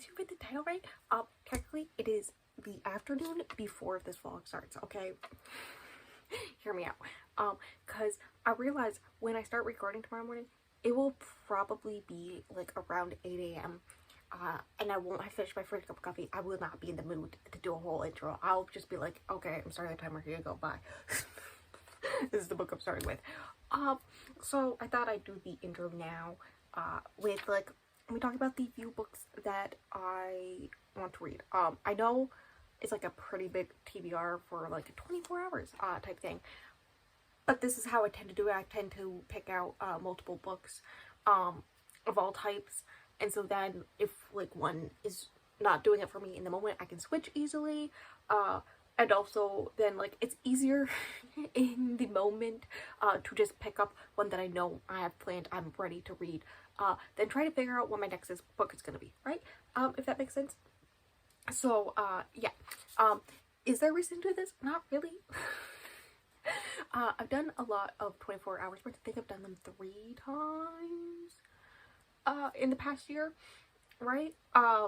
you read the title right, technically it is the afternoon before this vlog starts, okay? Hear me out. Because I realize when I start recording tomorrow morning, it will probably be like around 8 a.m. And I won't have finished my first cup of coffee. I will not be in the mood to do a whole intro. I'll just be like, okay, I'm starting the timer, here you go, bye. This is the book I'm starting with. So I thought I'd do the intro now, with like, we talk about the few books that I want to read. I know it's like a pretty big TBR for like a 24 hours type thing, but this is how I tend to do it. I tend to pick out multiple books of all types, and so then if like one is not doing it for me in the moment, I can switch easily, and also then like it's easier in the moment to just pick up one that I know I have planned, I'm ready to read, then try to figure out what my next book is going to be, right? If that makes sense. So yeah, is there reason to do this? Not really. I've done a lot of 24 hours, but I think I've done them 3 times in the past year, right? I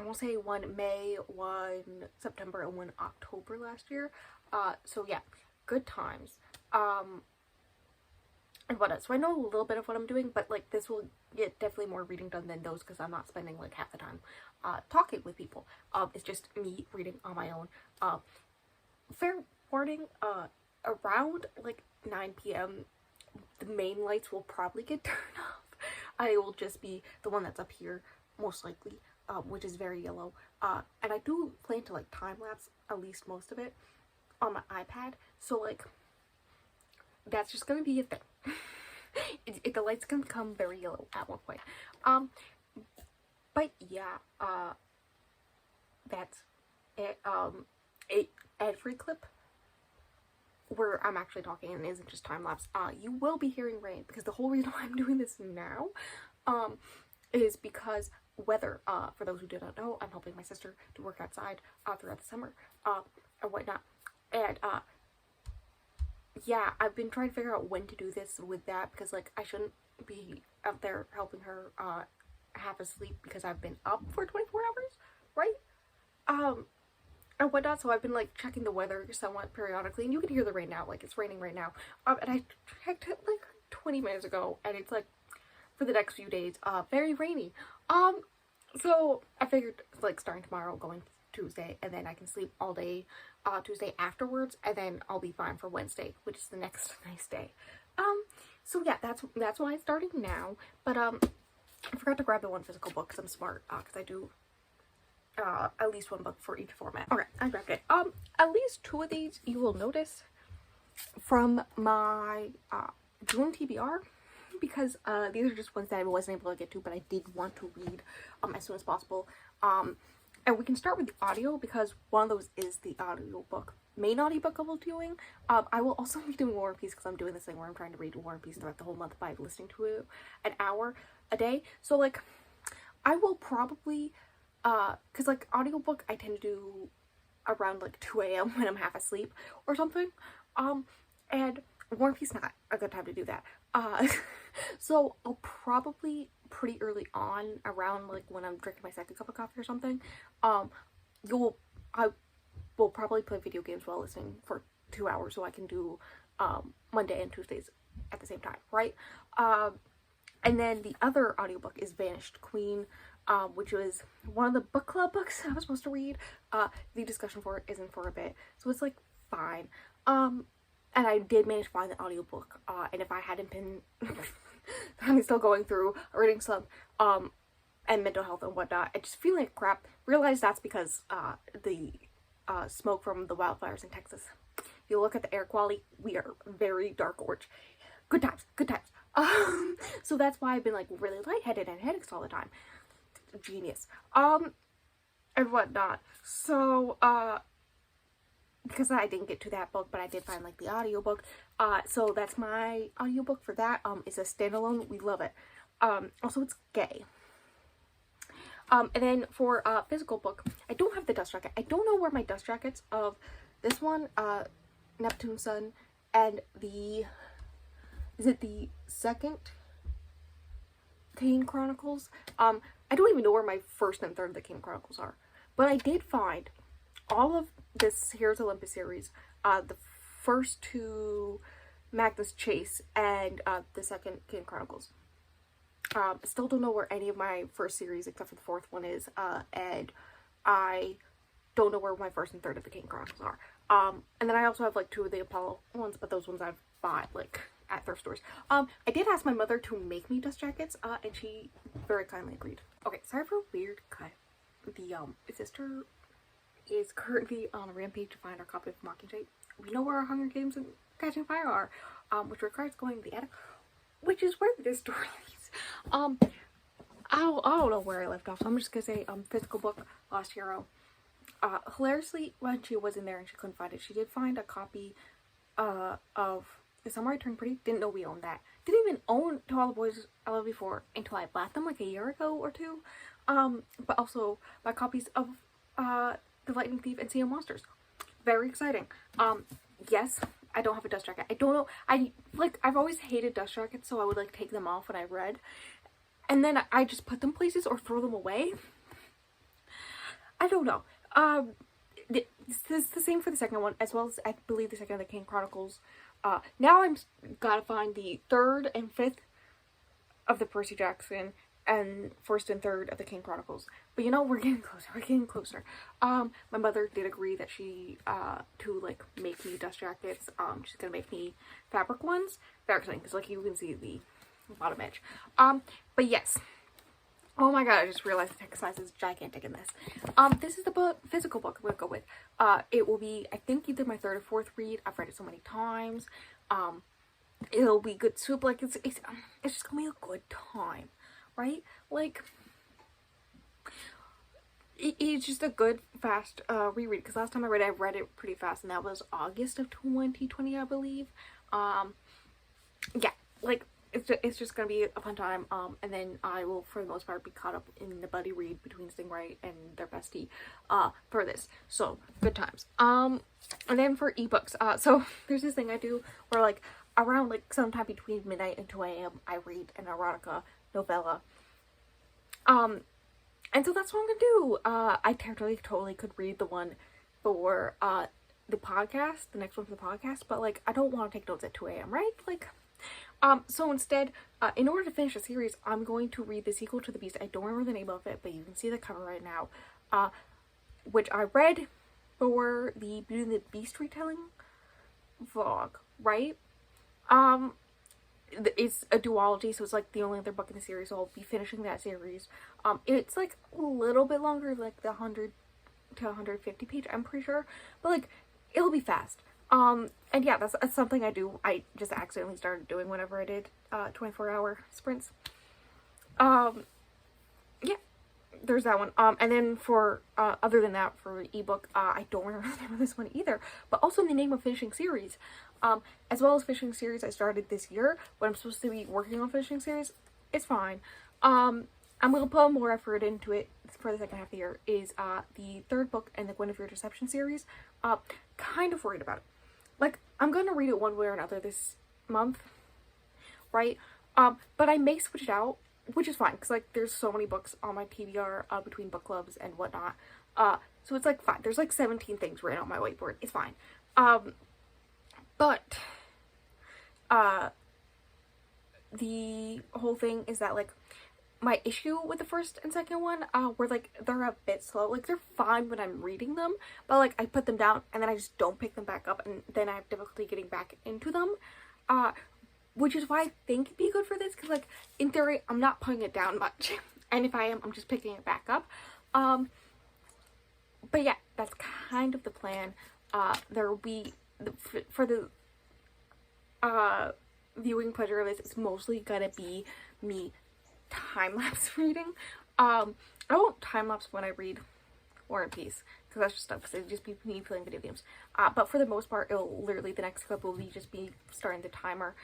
will say one May, one September, and one October last year. So yeah, good times. And what else? So I know a little bit of what I'm doing, but like this will get definitely more reading done than those because I'm not spending like half the time talking with people. It's just me reading on my own. Fair warning, around like 9 p.m. the main lights will probably get turned off. I will just be the one that's up here, most likely, which is very yellow. And I do plan to like time lapse at least most of it on my iPad. So like that's just gonna be a thing. The light's gonna become very yellow at one point. But yeah, that's it. Every clip where I'm actually talking and isn't just time lapse, you will be hearing rain, because the whole reason why I'm doing this now, is because weather. For those who do not know, I'm helping my sister to work outside throughout the summer, or whatnot, and yeah, I've been trying to figure out when to do this with that, because like I shouldn't be out there helping her half asleep because I've been up for 24 hours, right? And whatnot. So I've been like checking the weather somewhat periodically, and you can hear the rain now, like it's raining right now. And I checked it like 20 minutes ago, and it's like for the next few days very rainy. So I figured like starting tomorrow, going Tuesday, and then I can sleep all day Tuesday afterwards, and then I'll be fine for Wednesday, which is the next nice day. So yeah, that's why I'm starting now. But I forgot to grab the one physical book because I'm smart, because I do at least one book for each format. Okay, I grabbed it. At least 2 of these you will notice from my June TBR, because these are just ones that I wasn't able to get to, but I did want to read as soon as possible. And we can start with the audio, because one of those is the audiobook, main audiobook I'll be doing. I will also be doing War and Peace, because I'm doing this thing where I'm trying to read War and Peace throughout the whole month by listening to it an hour a day. So like I will probably because like audiobook I tend to do around like 2 a.m. when I'm half asleep or something, and War and Peace not a good time to do that. So I'll probably pretty early on, around like when I'm drinking my second cup of coffee or something, I will probably play video games while listening for 2 hours, so I can do Monday and Tuesdays at the same time, right? And then the other audiobook is Vanished Queen, which was one of the book club books I was supposed to read. The discussion for it isn't for a bit, so it's like fine. And I did manage to find the audiobook, and if I hadn't been I'm still going through a reading slump, and mental health and whatnot, I just feel like crap. Realize that's because the smoke from the wildfires in Texas. If you look at the air quality, we are very dark orange. Good times, good times. So that's why I've been like really lightheaded and headaches all the time. Genius. And whatnot. So because I didn't get to that book, but I did find like the audiobook. So that's my audiobook for that. It's a standalone. We love it. Also it's gay. And then for physical book, I don't have the dust jacket. I don't know where my dust jackets of this one, Neptune Sun, and the, is it the second Kane Chronicles. I don't even know where my first and third of the Kane Chronicles are, but I did find all of this Heroes Olympus series, the first two Magnus Chase and the second Kane Chronicles. Still don't know where any of my first series except for the fourth one is, and I don't know where my first and third of the Kane Chronicles are. And then I also have like two of the Apollo ones, but those ones I've bought like at thrift stores. I did ask my mother to make me dust jackets, and she very kindly agreed. Okay, sorry for a weird cut. The sister is currently on a rampage to find our copy of Mockingjay. We know where our Hunger Games and Catching Fire are, which requires going to the attic, which is where this door leads. I don't know where I left off, so I'm just gonna say physical book, Lost Hero. Hilariously, when she was in there and she couldn't find it, she did find a copy of The Summer I Turned Pretty. Didn't know we owned that. Didn't even own To All the Boys I Loved Before until I bought them like a year ago or two. But also my copies of The Lightning Thief and Sea of Monsters. Very exciting. Yes, I don't have a dust jacket. I don't know. I've always hated dust jackets, so I would like take them off when I read. And then I just put them places or throw them away. I don't know. This is the same for the second one, as well as I believe the second of the Kane Chronicles. Now I'm gotta find the third and fifth of the Percy Jackson and first and third of the Kane Chronicles. But you know, we're getting closer. We're getting closer. My mother did agree that she to like make me dust jackets. She's gonna make me fabric ones. Very exciting because like you can see the bottom edge. But yes. Oh my god, I just realized the text size is gigantic in this. This is the physical book I'm gonna go with. It will be, I think, either my third or fourth read. I've read it so many times. It'll be good soup. Like, it's just gonna be a good time, right? Like, it's just a good, fast reread. Because last time I read it pretty fast, and that was August of 2020, I believe. Yeah, like, it's just gonna be a fun time, and then I will, for the most part, be caught up in the buddy read between Stingray and their bestie, for this. So, good times. And then for ebooks, so there's this thing I do where, like, around, like, sometime between midnight and 2 a.m., I read an erotica novella. And so that's what I'm gonna do. I totally could read the one for, the podcast, the next one for the podcast, but, like, I don't want to take notes at 2 a.m., right? Like, so instead, in order to finish the series, I'm going to read the sequel to The Beast. I don't remember the name of it, but you can see the cover right now, which I read for the Beauty and the Beast retelling vlog, right? It's a duology, so it's like the only other book in the series, so I'll be finishing that series. It's like a little bit longer, like the 100 to 150 page, I'm pretty sure, but like, it'll be fast. And yeah, that's something I do. I just accidentally started doing whenever I did 24-hour sprints. Yeah, there's that one. And then for other than that, for ebook, I don't remember the name of this one either, but also in the name of finishing series, as well as finishing series I started this year. When I'm supposed to be working on finishing series, it's fine. I'm gonna put more effort into it for the second half of the year. Is the third book in the Guinevere Deception series. Kind of worried about it. Like, I'm gonna read it one way or another this month, right? But I may switch it out, which is fine, because, like, there's so many books on my TBR, between book clubs and whatnot. So it's, like, fine. There's, like, 17 things written on my whiteboard. It's fine. But, the whole thing is that, like, my issue with the first and second one, were, like, they're a bit slow. Like, they're fine when I'm reading them, but, like, I put them down, and then I just don't pick them back up, and then I have difficulty getting back into them, which is why I think it'd be good for this, because, like, in theory, I'm not putting it down much, and if I am, I'm just picking it back up. But yeah, that's kind of the plan. There will be, for the, viewing pleasure of this, it's mostly gonna be me time-lapse reading. I won't time-lapse when I read War and Peace, because that's just stuff, it'll just be me playing video games. But for the most part, it'll literally, the next clip will be just be starting the timer,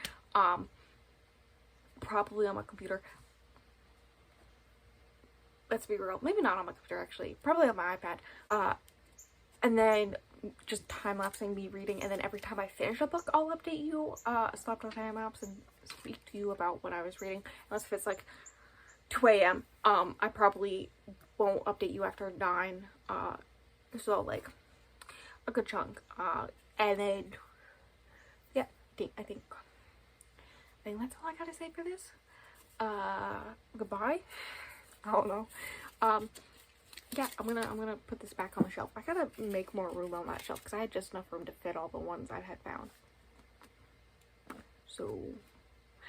probably on my computer. Let's be real, maybe not on my computer actually, probably on my iPad. And then just time-lapsing me reading, and then every time I finish a book, I'll update you, stop the time-lapse and speak to you about what I was reading, unless if it's like 2 a.m. I probably won't update you after 9. So like a good chunk. And then yeah, I think that's all I gotta say for this. Goodbye. I don't know. Yeah, I'm gonna put this back on the shelf. I gotta make more room on that shelf because I had just enough room to fit all the ones I had found. So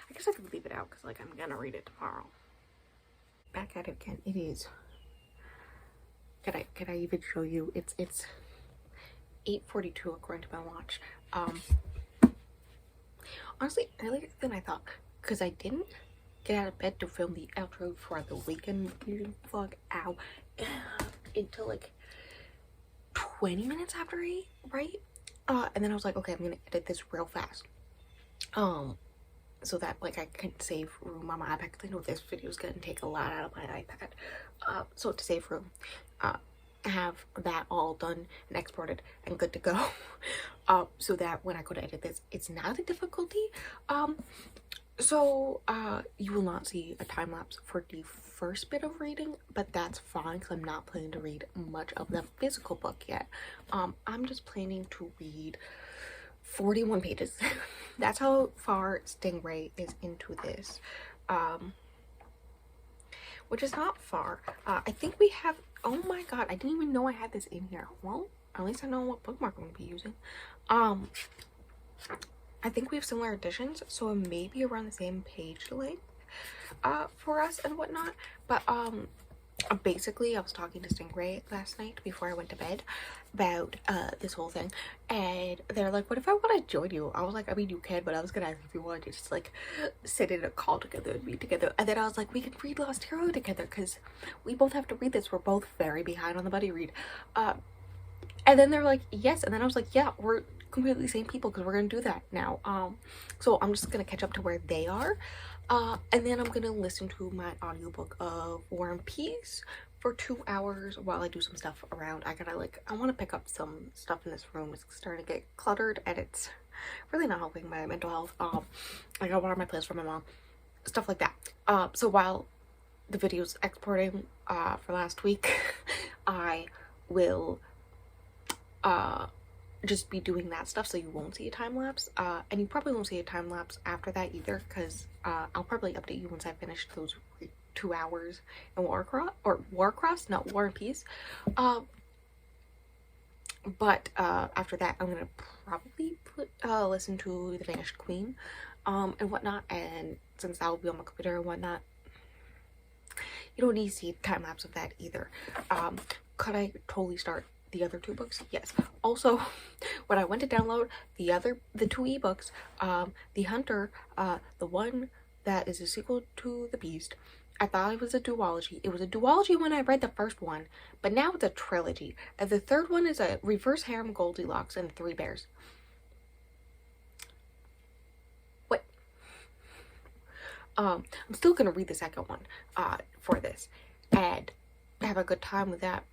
I guess I could leave it out because like I'm gonna read it tomorrow. Back at it again. It is. Can I even show you? It's 8:42 according to my watch. Honestly, earlier than I thought, because I didn't get out of bed to film the outro for the weekend vlog. Ow. Until like 20 minutes after 8, right? And then I was like, okay, I'm gonna edit this real fast. So that like I can save room on my iPad, because I know this video is gonna take a lot out of my iPad. So to save room, have that all done and exported and good to go. So that when I go to edit this, it's not a difficulty. So you will not see a time lapse for the first bit of reading, but that's fine because I'm not planning to read much of the physical book yet. I'm just planning to read 41 pages. That's how far Stingray is into this, which is not far. I think we have, oh my god, I didn't even know I had this in here. Well, at least I know what bookmark I'm going to be using. I think we have similar editions, so it may be around the same page length for us and whatnot. But basically I was talking to Stingray last night before I went to bed about this whole thing, and they're like, what if I want to join you? I was like, I mean, you can, but I was gonna ask if you wanted to just like sit in a call together and read together. And then I was like, we can read Lost Hero together because we both have to read this. We're both very behind on the buddy read. And then they're like, yes. And then I was like, yeah, we're completely the same people because we're gonna do that now. So I'm just gonna catch up to where they are, and then I'm gonna listen to my audiobook of War and Peace for 2 hours while I do some stuff around. I want to pick up some stuff in this room. It's starting to get cluttered and it's really not helping my mental health. I gotta water my plants for my mom, stuff like that. So while the video's exporting for last week, I will just be doing that stuff, so you won't see a time lapse, and you probably won't see a time lapse after that either, because I'll probably update you once I finish those 2 hours in Warcross, not War and Peace. But after that, I'm gonna probably listen to The Vanished Queen and whatnot, and since that will be on my computer and whatnot, you don't need to see time lapse of that either. Could I totally start the other 2 books? Yes. Also, when I went to download the 2 ebooks, The Hunter, the one that is a sequel to The Beast, I thought it was a duology. It was a duology when I read the first one, but now it's a trilogy. And the third one is a reverse harem Goldilocks and 3 Bears. What? I'm still gonna read the second one for this and have a good time with that.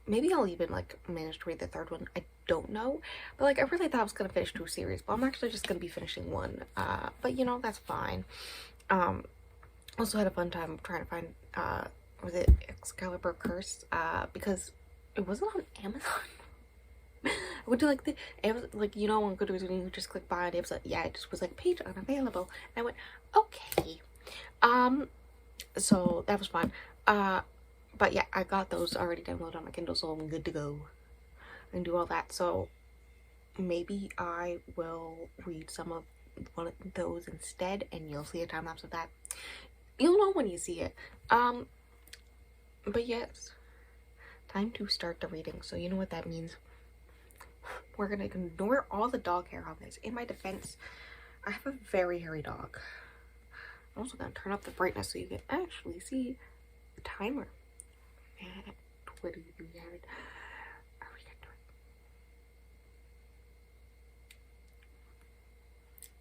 Maybe I'll even like manage to read the third one. I don't know, but like I really thought I was gonna finish 2 series, but I'm actually just gonna be finishing 1. But you know, that's fine. Also had a fun time trying to find was it Excalibur Curse, because it wasn't on Amazon. I went to like the Amazon, like, you know, on Goodreads when you just click buy, and it was like, yeah, it just was like page unavailable, and I went, okay. So that was fun. But yeah, I got those already downloaded on my Kindle, so I'm good to go and do all that. So maybe I will read some of one of those instead, and you'll see a time lapse of that. You'll know when you see it. But yes, time to start the reading. So you know what that means. We're gonna ignore all the dog hair on this. In my defense, I have a very hairy dog. I'm also gonna turn up the brightness so you can actually see the timer. What do you have it? Are we gonna do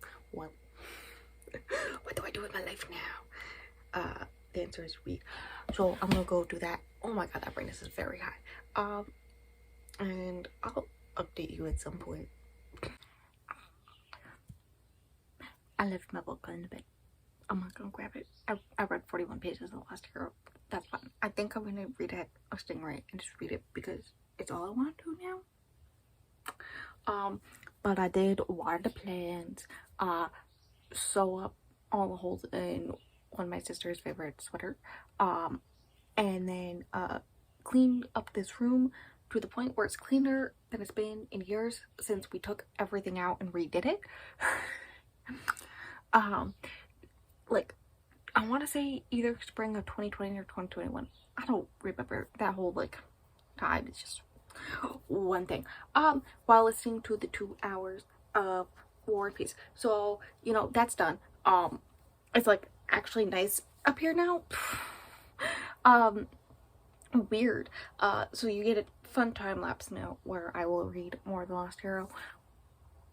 it? Well, what do I do with my life now? The answer is read. So I'm gonna go do that. Oh my god, that brightness is very high. And I'll update you at some point. I left my book on the bed. I'm not gonna grab it. I read 41 pages in the last year. That's fine. I think I'm gonna read it a Stingray and just read it because it's all I want to do now. But I did water the plants, sew up all the holes in one of my sister's favorite sweater, and then clean up this room to the point where it's cleaner than it's been in years since we took everything out and redid it. Like, I want to say either spring of 2020 or 2021. I don't remember that whole like time. It's just one thing. While listening to the 2 hours of War and Peace. So, you know, that's done. It's like actually nice up here now. Weird. So you get a fun time lapse now where I will read more of The Lost Hero.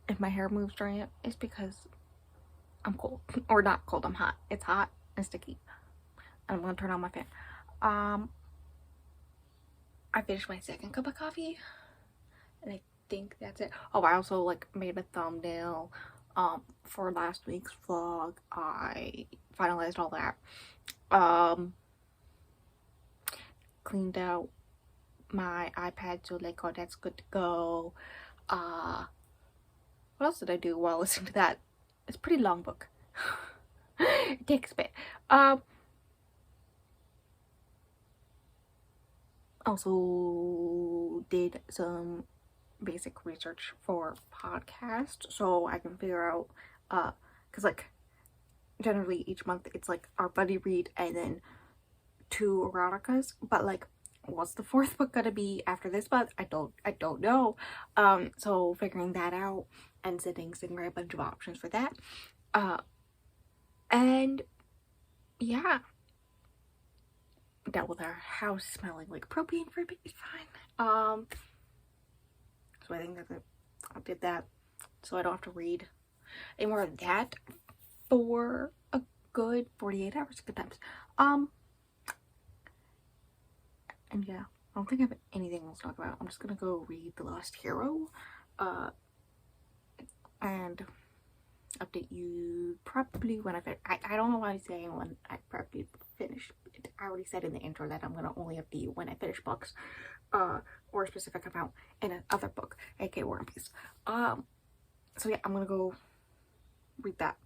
If my hair moves during it, it's because I'm cold. Or not cold, I'm hot. It's hot and sticky. And I'm gonna turn on my fan. I finished my second cup of coffee. And I think that's it. Oh, I also like made a thumbnail for last week's vlog. I finalized all that. Cleaned out my iPad, so like, oh, that's good to go. What else did I do while listening to that? It's a pretty long book. It takes a bit. Also did some basic research for podcast so I can figure out, because like generally each month it's like our buddy read and then 2 eroticas, but like what's the 4th book gonna be after this month? I don't know. So figuring that out and sending Stingray a bunch of options for that. And yeah, dealt with our house smelling like propane for a bit. It's fine. So I think that's it. I did that so I don't have to read any more of that for a good 48 hours. Good times. And yeah, I don't think I have anything else to talk about. I'm just gonna go read The Lost Hero, and update you probably when I finish. I don't know why I'm saying when I probably finish it. I already said in the intro that I'm gonna only update you when I finish books, or a specific amount in another book, aka War and Peace. So yeah, I'm gonna go read that.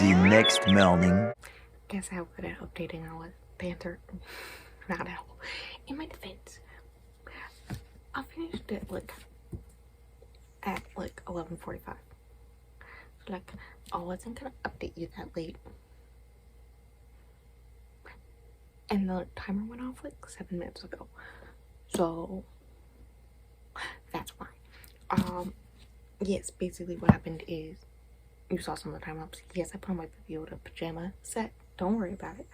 The next morning. Guess how good at updating I was. Panther. Not how. In my defense, I finished it like at like 11:45. So like I wasn't gonna update you that late. And the timer went off like 7 minutes ago. So that's why. Yes, basically what happened is you saw some of the time lapse. Yes, I put on my Yoda pajama set. Don't worry about it.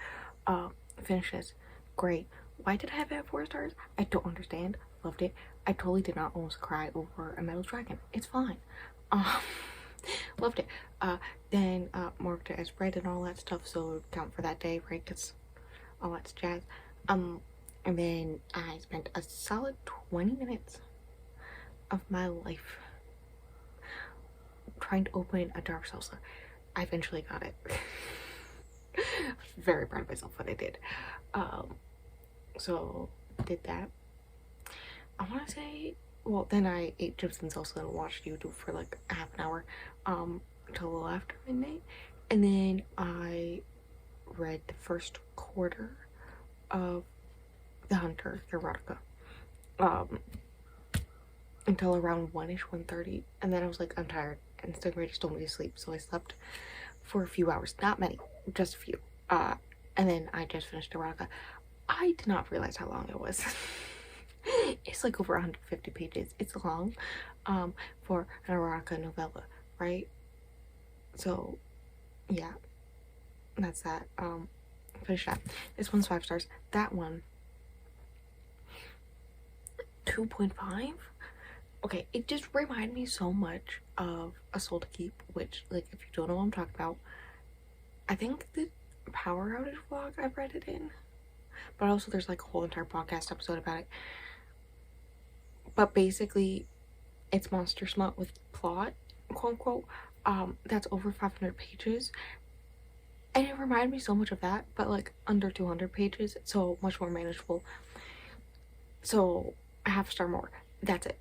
Finish this. Great. Why did I have it at 4 stars? I don't understand. Loved it. I totally did not almost cry over a metal dragon. It's fine. Loved it. Then marked it as read and all that stuff, so it would count for that day, right? Because all that's jazz. And then I spent a solid 20 minutes of my life trying to open a dark salsa. I eventually got it. Very proud of myself when I did. So did that. I want to say well, then I ate chips and salsa and watched YouTube for like half an hour, until a little after midnight. And then I read the first quarter of The Hunter erotica, until around 1ish, 1:30. And then I was like, I'm tired. And stingray just told me to sleep. So I slept for a few hours. Not many, just a few. And then I just finished erotica. I did not realize how long it was. It's like over 150 pages. It's long, for an erotica novella, right? So yeah, that's that. Finish that. This one's 5 stars. That one, 2.5. Okay, it just reminded me so much of A Soul to Keep, which, like, if you don't know what I'm talking about, I think the power outage vlog I've read it in, but also there's like a whole entire podcast episode about it. But basically, it's monster smut with plot, quote unquote. That's over 500 pages, and it reminded me so much of that, but like under 200 pages, so much more manageable. So a half star more. That's it.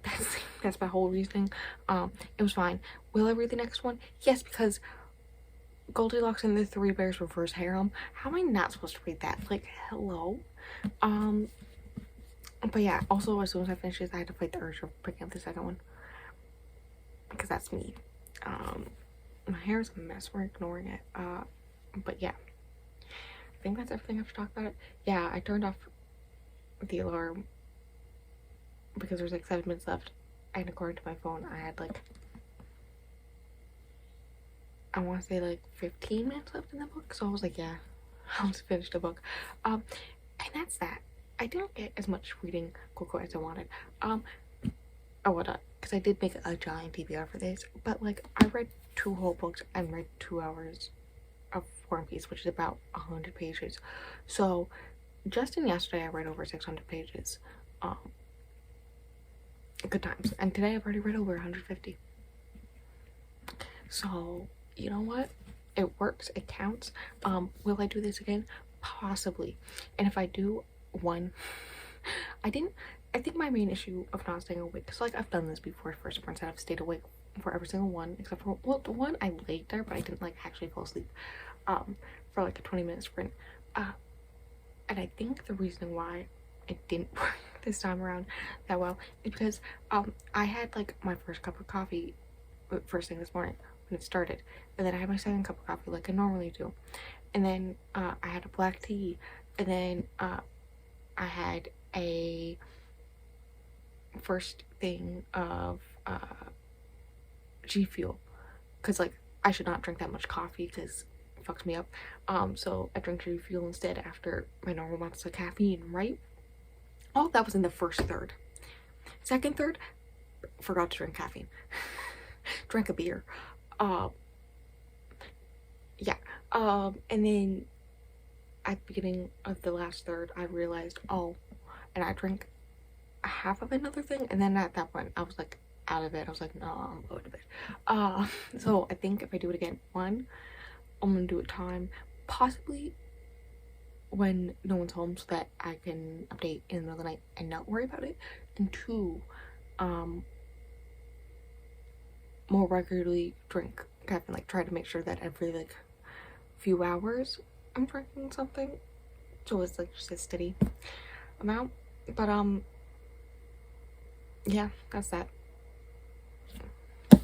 That's my whole reasoning. It was fine. Will I read the next one? Yes, because Goldilocks and the Three Bears Reverse Harem. How am I not supposed to read that? Like, hello. But yeah, also as soon as I finished this, I had to fight the urge of picking up the second one, because that's me. My hair is a mess. We're ignoring it. But yeah, I think that's everything I have to talk about it. Yeah, I turned off the alarm because there's like 7 minutes left, and according to my phone, I had like, I want to say like 15 minutes left in the book. So I was like, yeah, I'll just finish the book. And that's that. I didn't get as much reading Coco as I wanted. Oh, what not? Because I did make a giant TBR for this, but like I read 2 whole books and read 2 hours of War and Peace, which is about 100 pages. So just in yesterday, I read over 600 pages. Good times. And today I've already read over 150. So you know what? It works. It counts. Will I do this again? Possibly. And if I do, I think my main issue of not staying awake, because like I've done this before, First Prince, I've stayed awake for every single one except for, well, the one I laid there but I didn't like actually fall asleep for like a 20-minute sprint, and I think the reason why it didn't work this time around that well is because I had like my first cup of coffee first thing this morning when it started, and then I had my second cup of coffee like I normally do, and then I had a black tea, and then I had a first thing of G Fuel, because like I should not drink that much coffee because it fucks me up. So I drink G Fuel instead after my normal amounts of caffeine, right? All that was in the first third. Second third, forgot to drink caffeine. Drank a beer. Yeah. And then at the beginning of the last third, I realized, oh, and I drank half of another thing, and then at that point I was like out of it. I was like, no, I'm going to bed. So I think if I do it again, 1, I'm gonna do it time, possibly when no one's home, so that I can update in the middle of the night and not worry about it, and 2, more regularly drink caffeine, like try to make sure that every like few hours I'm drinking something, so it's like just a steady amount. But yeah, that's that. I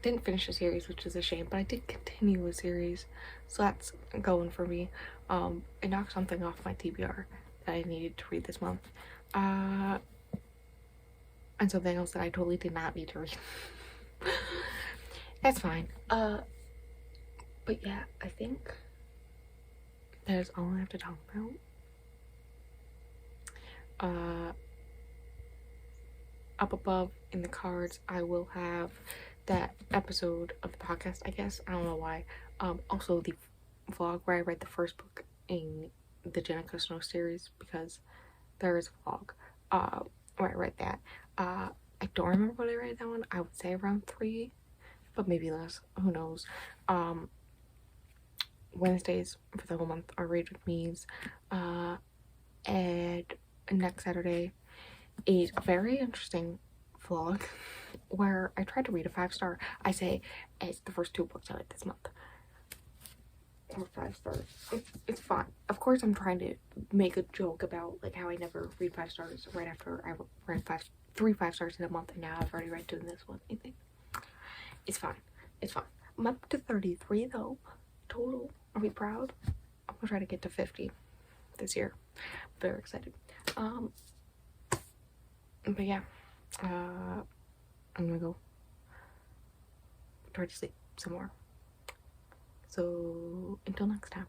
didn't finish a series, which is a shame, but I did continue a series, so that's going for me. It knocked something off my TBR that I needed to read this month, and something else that I totally did not need to read. That's fine. But yeah, I think that is all I have to talk about. Up above in the cards, I will have that episode of the podcast, I guess. I don't know why. Also the vlog where I read the first book in the Jenica Snow series, because there is a vlog where I read that. I don't remember what I read that one. I would say around 3, but maybe less. Who knows? Wednesdays for the whole month are Read With Me's. And next Saturday is a very interesting vlog where I tried to read a 5-star. I say it's the first 2 books I read this month. Or 5 stars. It's fine. Of course, I'm trying to make a joke about like how I never read 5 stars right after I read 3 5 stars in a month, and now I've already read 2 in this one. It's fine. It's fine. I'm up to 33 though total. Are we proud? I'm gonna try to get to 50 this year. Very excited. But yeah, I'm gonna go try to sleep some more. So until next time.